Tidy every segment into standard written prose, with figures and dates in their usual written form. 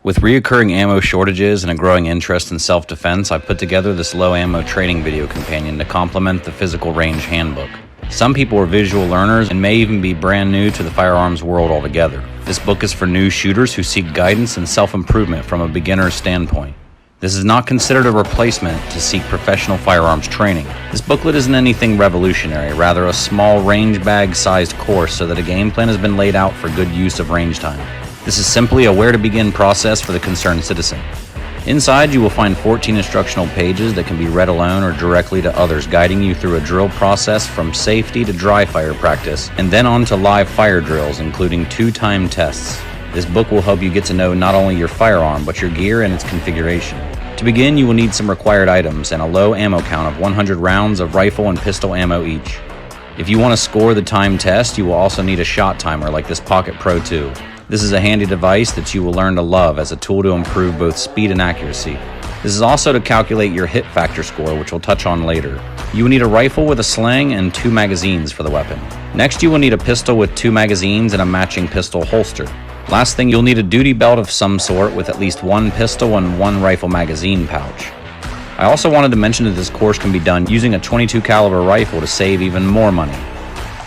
With reoccurring ammo shortages and a growing interest in self-defense, I put together this low ammo training video companion to complement the physical range handbook. Some people are visual learners and may even be brand new to the firearms world altogether. This book is for new shooters who seek guidance and self-improvement from a beginner's standpoint. This is not considered a replacement to seek professional firearms training. This booklet isn't anything revolutionary, rather a small range bag-sized course so that a game plan has been laid out for good use of range time. This is simply a where-to-begin process for the concerned citizen. Inside, you will find 14 instructional pages that can be read alone or directly to others, guiding you through a drill process from safety to dry fire practice, and then on to live fire drills, including 2 timed tests. This book will help you get to know not only your firearm, but your gear and its configuration. To begin, you will need some required items and a low ammo count of 100 rounds of rifle and pistol ammo each. If you want to score the timed test, you will also need a shot timer like this Pocket Pro 2. This is a handy device that you will learn to love as a tool to improve both speed and accuracy. This is also to calculate your hit factor score, which we'll touch on later. You will need a rifle with a sling and 2 magazines for the weapon. Next, you will need a pistol with 2 magazines and a matching pistol holster. Last thing, you'll need a duty belt of some sort with at least 1 pistol and 1 rifle magazine pouch. I also wanted to mention that this course can be done using a .22 caliber rifle to save even more money.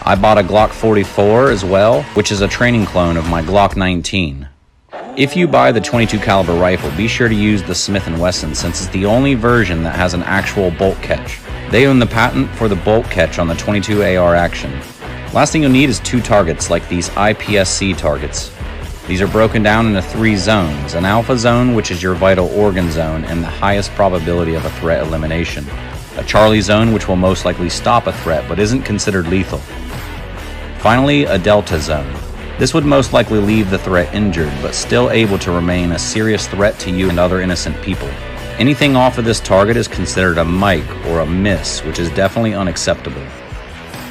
I bought a Glock 44 as well, which is a training clone of my Glock 19. If you buy the .22 caliber rifle, be sure to use the Smith & Wesson since it's the only version that has an actual bolt catch. They own the patent for the bolt catch on the .22 AR action. Last thing you'll need is 2 targets like these IPSC targets. These are broken down into 3 zones, an alpha zone, which is your vital organ zone and the highest probability of a threat elimination, a Charlie zone, which will most likely stop a threat but isn't considered lethal. Finally, a delta zone. This would most likely leave the threat injured, but still able to remain a serious threat to you and other innocent people. Anything off of this target is considered a mic or a miss, which is definitely unacceptable.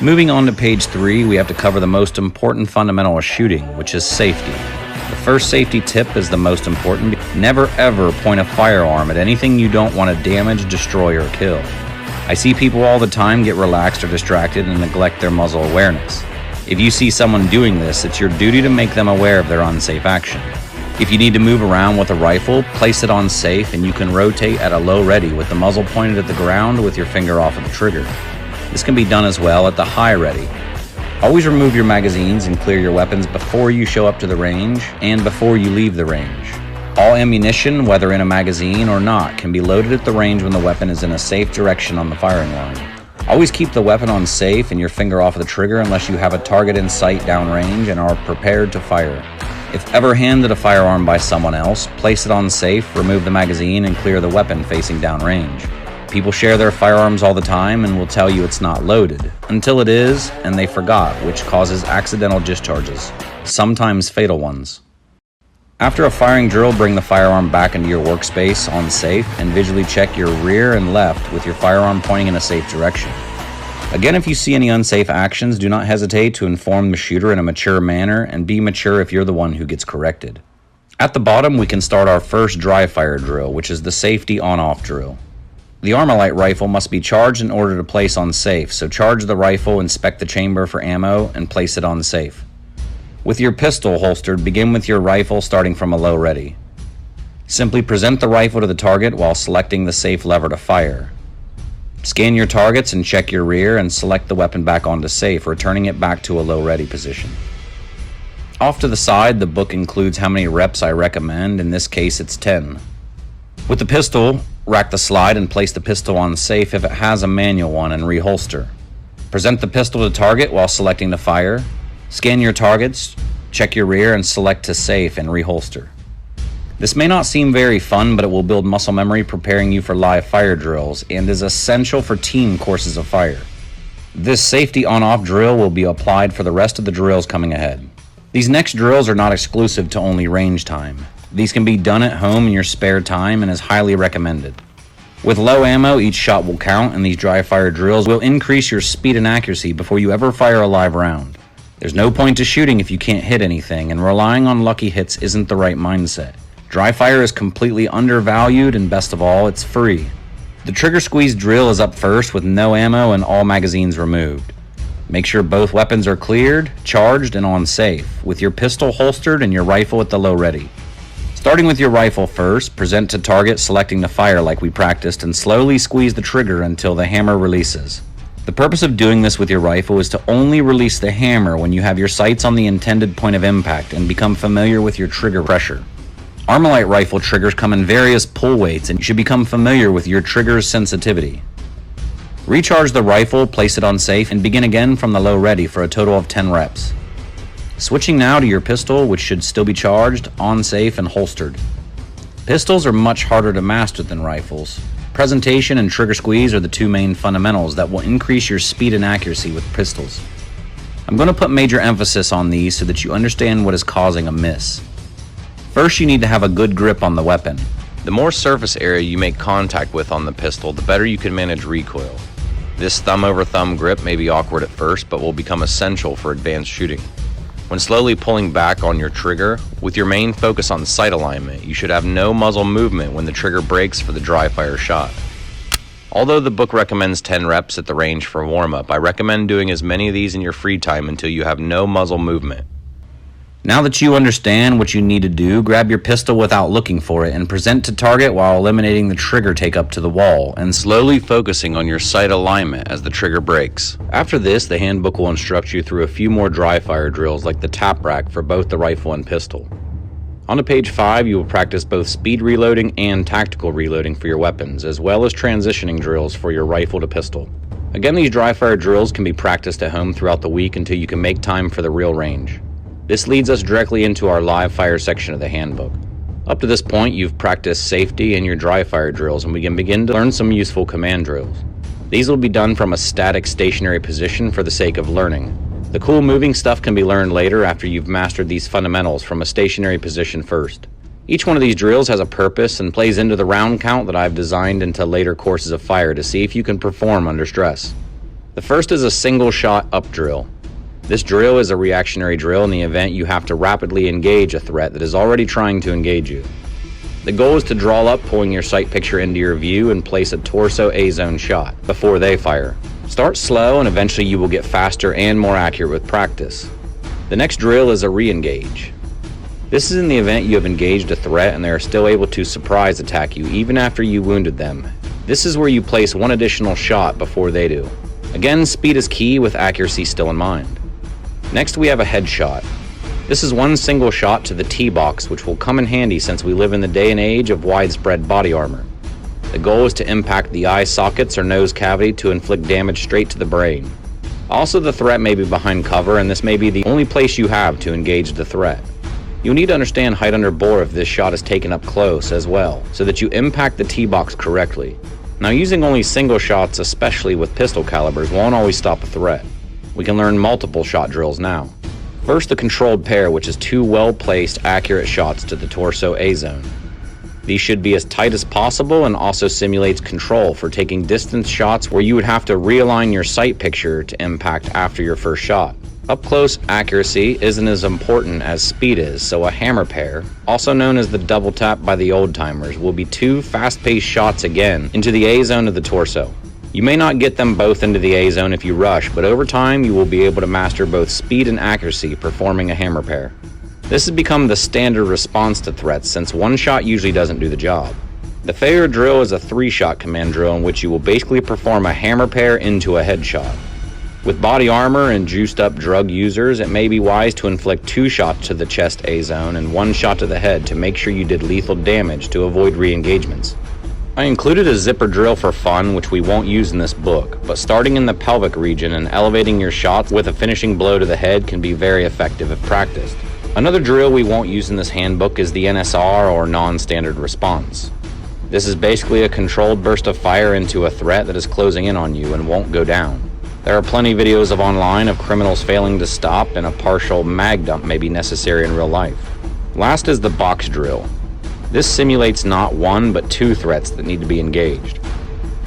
Moving on to page 3, we have to cover the most important fundamental of shooting, which is safety. The first safety tip is the most important. Never ever point a firearm at anything you don't want to damage, destroy, or kill. I see people all the time get relaxed or distracted and neglect their muzzle awareness. If you see someone doing this, it's your duty to make them aware of their unsafe action. If you need to move around with a rifle, place it on safe and you can rotate at a low ready with the muzzle pointed at the ground with your finger off of the trigger. This can be done as well at the high ready. Always remove your magazines and clear your weapons before you show up to the range and before you leave the range. All ammunition, whether in a magazine or not, can be loaded at the range when the weapon is in a safe direction on the firing line. Always keep the weapon on safe and your finger off of the trigger unless you have a target in sight downrange and are prepared to fire. If ever handed a firearm by someone else, place it on safe, remove the magazine, and clear the weapon facing downrange. People share their firearms all the time and will tell you it's not loaded, until it is, and they forgot, which causes accidental discharges, sometimes fatal ones. After a firing drill, bring the firearm back into your workspace on safe and visually check your rear and left with your firearm pointing in a safe direction. Again, if you see any unsafe actions, do not hesitate to inform the shooter in a mature manner and be mature if you're the one who gets corrected. At the bottom, we can start our first dry fire drill, which is the safety on-off drill. The Armalite rifle must be charged in order to place on safe, so charge the rifle, inspect the chamber for ammo, and place it on safe. With your pistol holstered, begin with your rifle starting from a low ready. Simply present the rifle to the target while selecting the safe lever to fire. Scan your targets and check your rear and select the weapon back onto safe, returning it back to a low ready position. Off to the side, the book includes how many reps I recommend. In this case, it's 10. With the pistol, rack the slide and place the pistol on safe if it has a manual one and reholster. Present the pistol to target while selecting to fire. Scan your targets, check your rear, and select to safe and reholster. This may not seem very fun, but it will build muscle memory preparing you for live fire drills and is essential for team courses of fire. This safety on-off drill will be applied for the rest of the drills coming ahead. These next drills are not exclusive to only range time. These can be done at home in your spare time and is highly recommended. With low ammo, each shot will count, and these dry fire drills will increase your speed and accuracy before you ever fire a live round. There's no point to shooting if you can't hit anything, and relying on lucky hits isn't the right mindset. Dry fire is completely undervalued, and best of all, it's free. The trigger squeeze drill is up first with no ammo and all magazines removed. Make sure both weapons are cleared, charged, and on safe, with your pistol holstered and your rifle at the low ready. Starting with your rifle first, present to target selecting the fire like we practiced and slowly squeeze the trigger until the hammer releases. The purpose of doing this with your rifle is to only release the hammer when you have your sights on the intended point of impact and become familiar with your trigger pressure. Armalite rifle triggers come in various pull weights and you should become familiar with your trigger's sensitivity. Recharge the rifle, place it on safe, and begin again from the low ready for a total of 10 reps. Switching now to your pistol, which should still be charged, on safe, and holstered. Pistols are much harder to master than rifles. Presentation and trigger squeeze are the two main fundamentals that will increase your speed and accuracy with pistols. I'm going to put major emphasis on these so that you understand what is causing a miss. First, you need to have a good grip on the weapon. The more surface area you make contact with on the pistol, the better you can manage recoil. This thumb-over-thumb grip may be awkward at first, but will become essential for advanced shooting. When slowly pulling back on your trigger, with your main focus on sight alignment, you should have no muzzle movement when the trigger breaks for the dry fire shot. Although the book recommends 10 reps at the range for warm-up, I recommend doing as many of these in your free time until you have no muzzle movement. Now that you understand what you need to do, grab your pistol without looking for it and present to target while eliminating the trigger take up to the wall and slowly focusing on your sight alignment as the trigger breaks. After this, the handbook will instruct you through a few more dry fire drills like the tap rack for both the rifle and pistol. On to page 5, you will practice both speed reloading and tactical reloading for your weapons, as well as transitioning drills for your rifle to pistol. Again, these dry fire drills can be practiced at home throughout the week until you can make time for the real range. This leads us directly into our live fire section of the handbook. Up to this point, you've practiced safety and your dry fire drills, and we can begin to learn some useful command drills. These will be done from a static, stationary position for the sake of learning. The cool moving stuff can be learned later after you've mastered these fundamentals from a stationary position first. Each one of these drills has a purpose and plays into the round count that I've designed into later courses of fire to see if you can perform under stress. The first is a single shot up drill. This drill is a reactionary drill in the event you have to rapidly engage a threat that is already trying to engage you. The goal is to draw up, pulling your sight picture into your view and place a torso A-zone shot before they fire. Start slow and eventually you will get faster and more accurate with practice. The next drill is a re-engage. This is in the event you have engaged a threat and they are still able to surprise attack you even after you wounded them. This is where you place one additional shot before they do. Again, speed is key with accuracy still in mind. Next, we have a headshot. This is one single shot to the T-box, which will come in handy since we live in the day and age of widespread body armor. The goal is to impact the eye sockets or nose cavity to inflict damage straight to the brain. Also, the threat may be behind cover, and this may be the only place you have to engage the threat. You'll need to understand height under bore if this shot is taken up close as well, so that you impact the T-box correctly. Now, using only single shots, especially with pistol calibers, won't always stop a threat. We can learn multiple shot drills now. First, the controlled pair, which is two well-placed, accurate shots to the torso A-zone. These should be as tight as possible and also simulates control for taking distance shots where you would have to realign your sight picture to impact after your first shot. Up close accuracy isn't as important as speed is, so a hammer pair, also known as the double tap by the old timers, will be two fast-paced shots again into the A-zone of the torso. You may not get them both into the A-zone if you rush, but over time you will be able to master both speed and accuracy performing a hammer pair. This has become the standard response to threats since one shot usually doesn't do the job. The failure drill is a 3-shot command drill in which you will basically perform a hammer pair into a headshot. With body armor and juiced up drug users, it may be wise to inflict 2 shots to the chest A-zone and 1 shot to the head to make sure you did lethal damage to avoid re-engagements. I included a zipper drill for fun, which we won't use in this book, but starting in the pelvic region and elevating your shots with a finishing blow to the head can be very effective if practiced. Another drill we won't use in this handbook is the NSR, or non-standard response. This is basically a controlled burst of fire into a threat that is closing in on you and won't go down. There are plenty of videos online of criminals failing to stop, and a partial mag dump may be necessary in real life. Last is the box drill. This simulates not one but 2 threats that need to be engaged.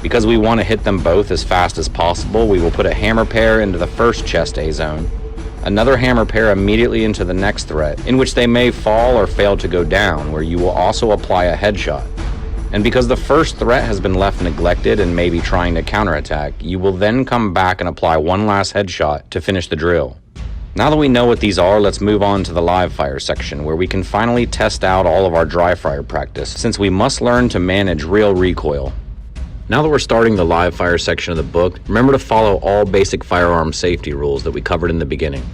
Because we want to hit them both as fast as possible, we will put a hammer pair into the first chest A-zone, another hammer pair immediately into the next threat, in which they may fall or fail to go down, where you will also apply a headshot. And because the first threat has been left neglected and may be trying to counterattack, you will then come back and apply one last headshot to finish the drill. Now that we know what these are, let's move on to the live fire section, where we can finally test out all of our dry fire practice, since we must learn to manage real recoil. Now that we're starting the live fire section of the book, remember to follow all basic firearm safety rules that we covered in the beginning.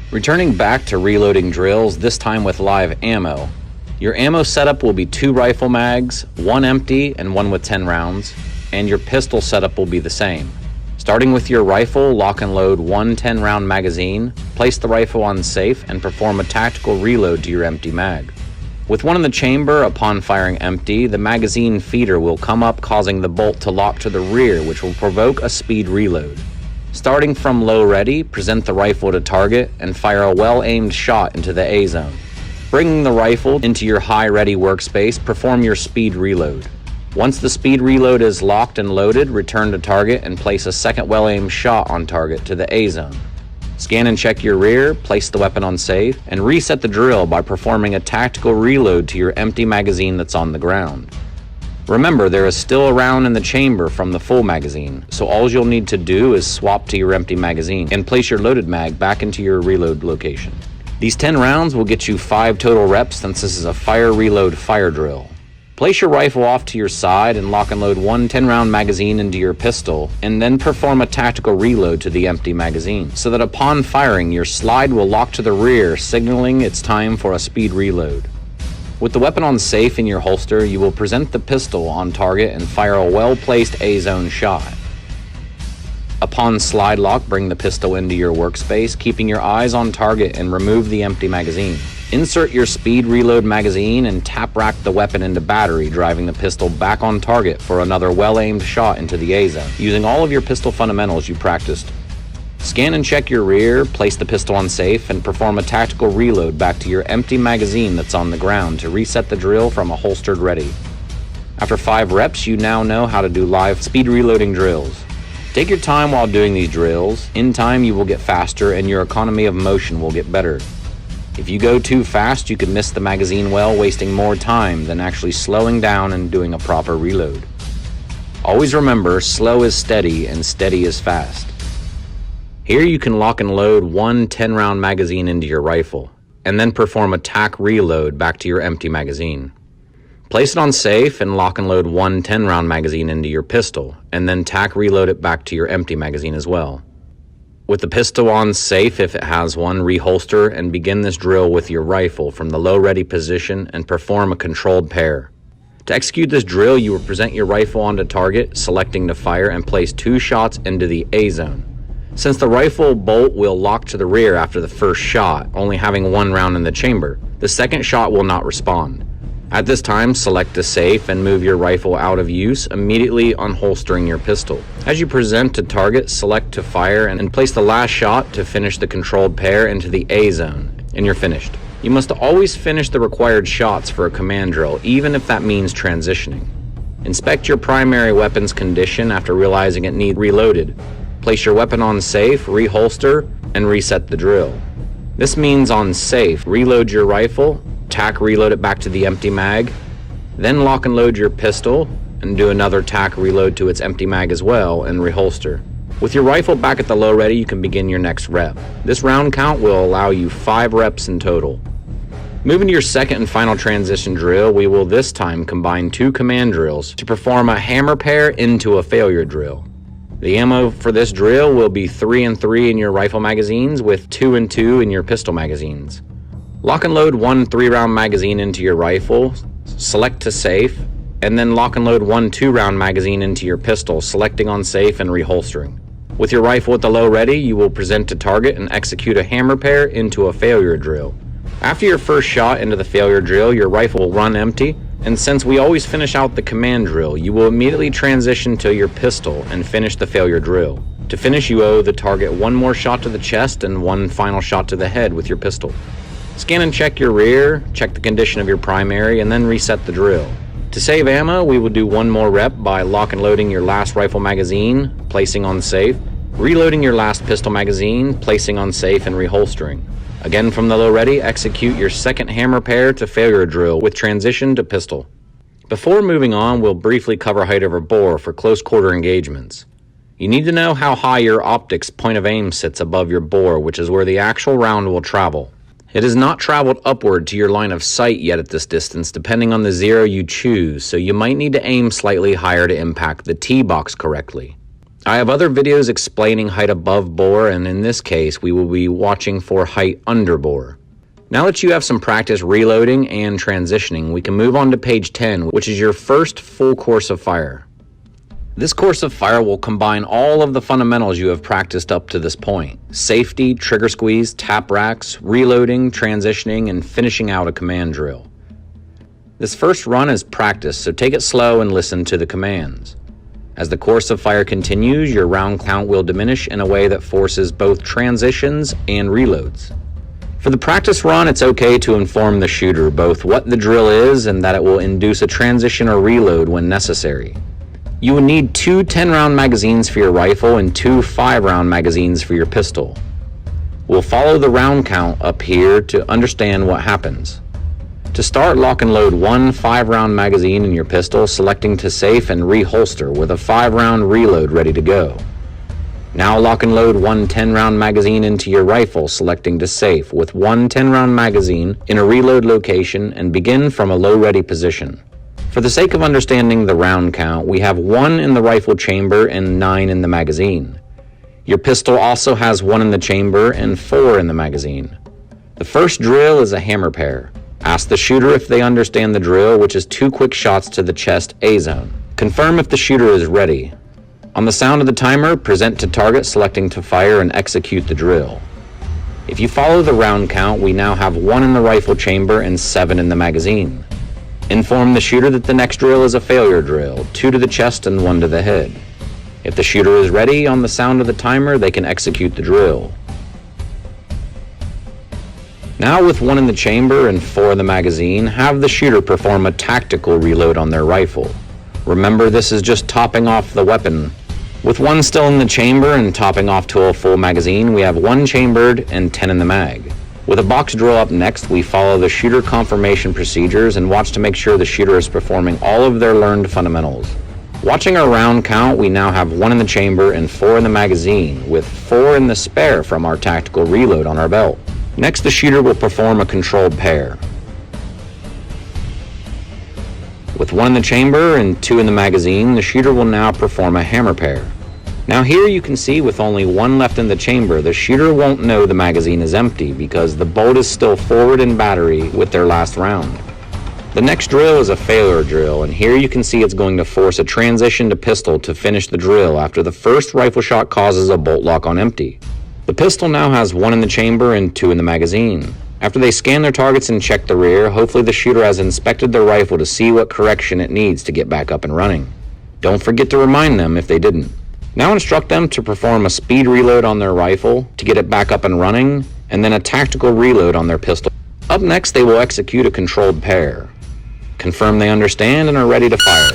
Returning back to reloading drills, this time with live ammo. Your ammo setup will be 2 rifle mags, 1 empty and 1 with 10 rounds, and your pistol setup will be the same. Starting with your rifle, lock and load 1 10-round magazine, place the rifle on safe, and perform a tactical reload to your empty mag. With one in the chamber, upon firing empty, the magazine feeder will come up, causing the bolt to lock to the rear, which will provoke a speed reload. Starting from low ready, present the rifle to target and fire a well-aimed shot into the A zone. Bringing the rifle into your high ready workspace, perform your speed reload. Once the speed reload is locked and loaded, return to target and place a second well-aimed shot on target to the A zone. Scan and check your rear, place the weapon on safe, and reset the drill by performing a tactical reload to your empty magazine that's on the ground. Remember, there is still a round in the chamber from the full magazine, so all you'll need to do is swap to your empty magazine and place your loaded mag back into your reload location. These 10 rounds will get you 5 total reps, since this is a fire reload fire drill. Place your rifle off to your side and lock and load 1 10-round magazine into your pistol, and then perform a tactical reload to the empty magazine, so that upon firing, your slide will lock to the rear, signaling it's time for a speed reload. With the weapon on safe in your holster, you will present the pistol on target and fire a well-placed A-zone shot. Upon slide lock, bring the pistol into your workspace, keeping your eyes on target, and remove the empty magazine. Insert your speed reload magazine and tap rack the weapon into battery, driving the pistol back on target for another well-aimed shot into the A-zone, using all of your pistol fundamentals you practiced. Scan and check your rear, place the pistol on safe, and perform a tactical reload back to your empty magazine that's on the ground to reset the drill from a holstered ready. After 5 reps, you now know how to do live speed reloading drills. Take your time while doing these drills. In time, you will get faster and your economy of motion will get better. If you go too fast, you could miss the magazine well, wasting more time than actually slowing down and doing a proper reload. Always remember, slow is steady and steady is fast. Here you can lock and load 1 10-round magazine into your rifle, and then perform a tack reload back to your empty magazine. Place it on safe and lock and load 1 10-round magazine into your pistol, and then tack reload it back to your empty magazine as well. With the pistol on safe, if it has one, reholster and begin this drill with your rifle from the low ready position and perform a controlled pair. To execute this drill, you will present your rifle onto target, selecting to fire, and place 2 shots into the A zone. Since the rifle bolt will lock to the rear after the first shot, only having 1 round in the chamber, the second shot will not respond. At this time, select to safe and move your rifle out of use, immediately unholstering your pistol. As you present to target, select to fire and place the last shot to finish the controlled pair into the A zone, and you're finished. You must always finish the required shots for a command drill, even if that means transitioning. Inspect your primary weapon's condition after realizing it needs reloaded. Place your weapon on safe, reholster, and reset the drill. This means on safe, reload your rifle, tack reload it back to the empty mag, then lock and load your pistol and do another tack reload to its empty mag as well and reholster. With your rifle back at the low ready, you can begin your next rep. This round count will allow you 5 reps in total. Moving to your second and final transition drill, we will this time combine 2 command drills to perform a hammer pair into a failure drill. The ammo for this drill will be 3 and 3 in your rifle magazines with 2 and 2 in your pistol magazines. Lock and load 1 3-round magazine into your rifle, select to safe, and then lock and load 1 2-round magazine into your pistol, selecting on safe and reholstering. With your rifle at the low ready, you will present to target and execute a hammer pair into a failure drill. After your first shot into the failure drill, your rifle will run empty, and since we always finish out the command drill, you will immediately transition to your pistol and finish the failure drill. To finish, you owe the target 1 more shot to the chest and 1 final shot to the head with your pistol. Scan and check your rear, check the condition of your primary, and then reset the drill. To save ammo, we will do 1 more rep by lock and loading your last rifle magazine, placing on safe, reloading your last pistol magazine, placing on safe, and reholstering. Again from the low ready, execute your second hammer pair to failure drill with transition to pistol. Before moving on, we'll briefly cover height over bore for close quarter engagements. You need to know how high your optics point of aim sits above your bore, which is where the actual round will travel. It has not traveled upward to your line of sight yet at this distance, depending on the zero you choose, so you might need to aim slightly higher to impact the tee box correctly. I have other videos explaining height above bore, and in this case, we will be watching for height under bore. Now that you have some practice reloading and transitioning, we can move on to page 10, which is your first full course of fire. This course of fire will combine all of the fundamentals you have practiced up to this point: safety, trigger squeeze, tap racks, reloading, transitioning, and finishing out a command drill. This first run is practice, so take it slow and listen to the commands. As the course of fire continues, your round count will diminish in a way that forces both transitions and reloads. For the practice run, it's okay to inform the shooter both what the drill is and that it will induce a transition or reload when necessary. You will need 2 10-round magazines for your rifle and 2 5-round magazines for your pistol. We'll follow the round count up here to understand what happens. To start, lock and load 1 5-round magazine in your pistol, selecting to safe and reholster with a 5-round reload ready to go. Now lock and load 1 10-round magazine into your rifle, selecting to safe with 1 10-round magazine in a reload location, and begin from a low ready position. For the sake of understanding the round count, we have 1 in the rifle chamber and 9 in the magazine. Your pistol also has 1 in the chamber and 4 in the magazine. The first drill is a hammer pair. Ask the shooter if they understand the drill, which is 2 quick shots to the chest A zone. Confirm if the shooter is ready. On the sound of the timer, present to target, selecting to fire, and execute the drill. If you follow the round count, we now have 1 in the rifle chamber and 7 in the magazine. Inform the shooter that the next drill is a failure drill, 2 to the chest and 1 to the head. If the shooter is ready on the sound of the timer, they can execute the drill. Now, with 1 in the chamber and 4 in the magazine, have the shooter perform a tactical reload on their rifle. Remember, this is just topping off the weapon. With 1 still in the chamber and topping off to a full magazine, we have 1 chambered and 10 in the mag. With a box drill up next, we follow the shooter confirmation procedures and watch to make sure the shooter is performing all of their learned fundamentals. Watching our round count, we now have 1 in the chamber and 4 in the magazine, with 4 in the spare from our tactical reload on our belt. Next, the shooter will perform a controlled pair. With 1 in the chamber and 2 in the magazine, the shooter will now perform a hammer pair. Now here you can see with only 1 left in the chamber, the shooter won't know the magazine is empty because the bolt is still forward in battery with their last round. The next drill is a failure drill, and here you can see it's going to force a transition to pistol to finish the drill after the first rifle shot causes a bolt lock on empty. The pistol now has 1 in the chamber and 2 in the magazine. After they scan their targets and check the rear, hopefully the shooter has inspected their rifle to see what correction it needs to get back up and running. Don't forget to remind them if they didn't. Now instruct them to perform a speed reload on their rifle to get it back up and running, and then a tactical reload on their pistol. Up next, they will execute a controlled pair. Confirm they understand and are ready to fire.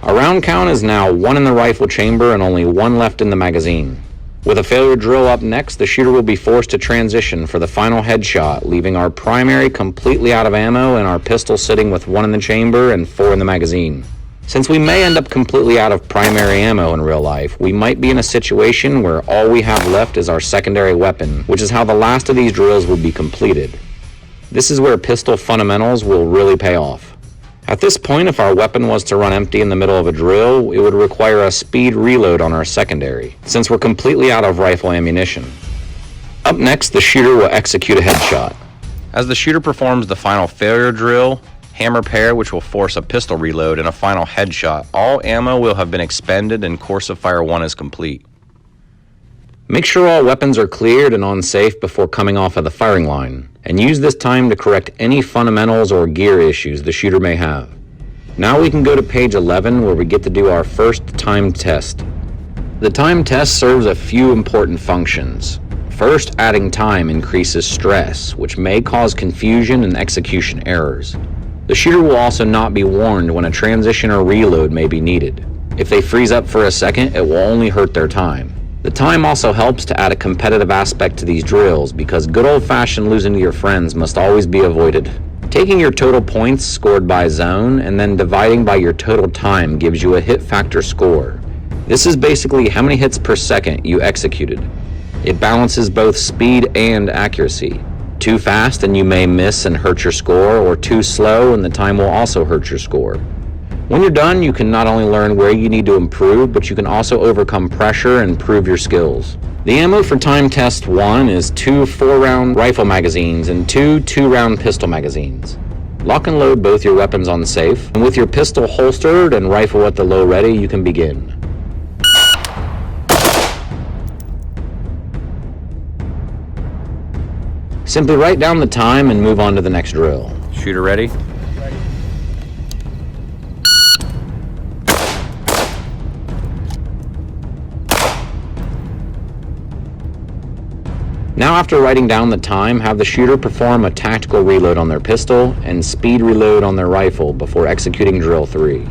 Our round count is now 1 in the rifle chamber and only 1 left in the magazine. With a failure drill up next, the shooter will be forced to transition for the final headshot, leaving our primary completely out of ammo and our pistol sitting with 1 in the chamber and 4 in the magazine. Since we may end up completely out of primary ammo in real life, we might be in a situation where all we have left is our secondary weapon, which is how the last of these drills will be completed. This is where pistol fundamentals will really pay off. At this point, if our weapon was to run empty in the middle of a drill, it would require a speed reload on our secondary, since we're completely out of rifle ammunition. Up next, the shooter will execute a headshot. As the shooter performs the final failure drill, hammer pair, which will force a pistol reload, and a final headshot, all ammo will have been expended and course of fire 1 is complete. Make sure all weapons are cleared and on safe before coming off of the firing line, and use this time to correct any fundamentals or gear issues the shooter may have. Now we can go to page 11 where we get to do our first timed test. The timed test serves a few important functions. First, adding time increases stress, which may cause confusion and execution errors. The shooter will also not be warned when a transition or reload may be needed. If they freeze up for a second, it will only hurt their time. The time also helps to add a competitive aspect to these drills because good old-fashioned losing to your friends must always be avoided. Taking your total points scored by zone and then dividing by your total time gives you a hit factor score. This is basically how many hits per second you executed. It balances both speed and accuracy. Too fast and you may miss and hurt your score, or too slow and the time will also hurt your score. When you're done, you can not only learn where you need to improve, but you can also overcome pressure and prove your skills. The ammo for time test 1 is 2 4-round rifle magazines and 2 2-round pistol magazines. Lock and load both your weapons on safe, and with your pistol holstered and rifle at the low ready, you can begin. Simply write down the time and move on to the next drill. Shooter ready? Ready. Now, after writing down the time, have the shooter perform a tactical reload on their pistol and speed reload on their rifle before executing drill 3.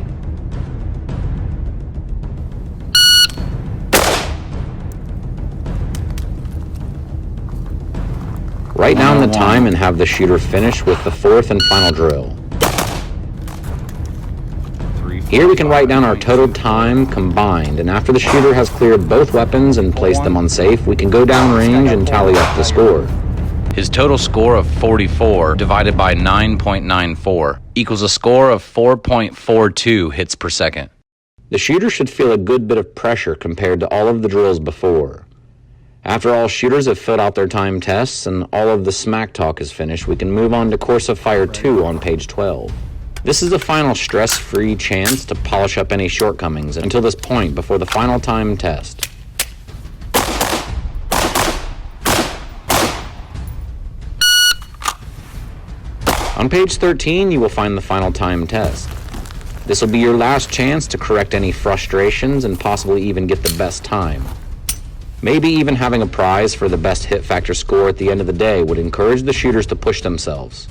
Write down the time and have the shooter finish with the 4th and final drill. Here we can write down our total time combined, and after the shooter has cleared both weapons and placed them on safe, we can go downrange and tally up the score. His total score of 44 divided by 9.94 equals a score of 4.42 hits per second. The shooter should feel a good bit of pressure compared to all of the drills before. After all shooters have filled out their time tests and all of the smack talk is finished, we can move on to Course of Fire 2 on page 12. This is the final stress-free chance to polish up any shortcomings until this point before the final time test. On page 13, you will find the final time test. This will be your last chance to correct any frustrations and possibly even get the best time. Maybe even having a prize for the best hit factor score at the end of the day would encourage the shooters to push themselves.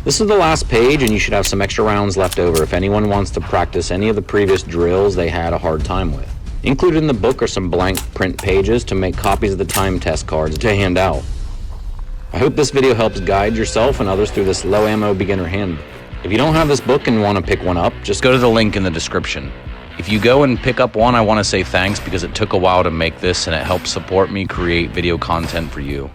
This is the last page, and you should have some extra rounds left over if anyone wants to practice any of the previous drills they had a hard time with. Included in the book are some blank print pages to make copies of the time test cards to hand out. I hope this video helps guide yourself and others through this low ammo beginner handbook. If you don't have this book and want to pick one up, just go to the link in the description. If you go and pick up one, I want to say thanks because it took a while to make this and it helps support me create video content for you.